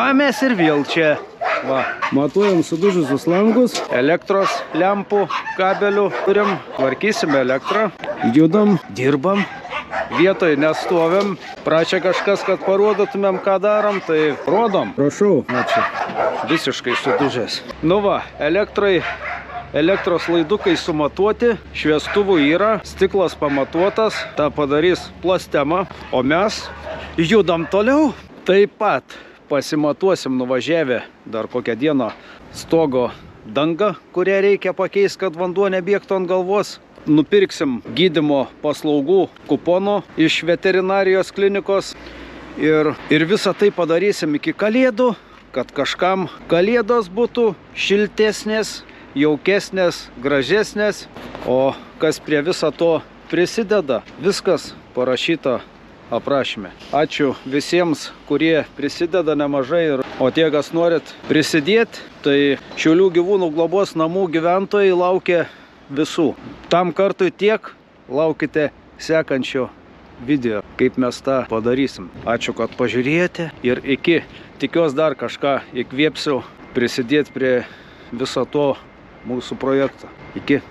A mes ir vėl čia. Va. Matuojam sudužusius langus. Elektros lempų, kabelių turim. Tvarkysime elektrą. Judam. Dirbam. Vietoj nestovim. Prašė kažkas, kad parodytumėm, ką darom, tai rodom. Prašau. Ačiū. Visiškai sudužęs. Nu va, elektros laidukai sumatuoti, šviestuvų yra, stiklas pamatuotas, tą padarys plastema, o mes judam toliau. Taip pat pasimatuosim nuvažiavę dar kokią dieną stogo dangą, kurią reikia pakeisti, kad vanduo nebėgtų ant galvos. Nupirksim gydymo paslaugų kupono iš veterinarijos klinikos ir visą tai padarysim iki kalėdų, kad kažkam kalėdos būtų šiltesnės, jaukesnės, gražesnės, o kas prie viso to prisideda, viskas parašyta aprašyme. Ačiū visiems, kurie prisideda nemažai, o tie, kas norit prisidėti, tai Šiaulių gyvūnų globos namų gyventojai laukia visų. Tam kartui tiek, laukite sekančio video, kaip mes tą padarysim. Ačiū, kad pažiūrėjote ir iki. Tikiuosi dar kažką įkvėpsiu prisidėti prie viso to mūsų projekto. Iki.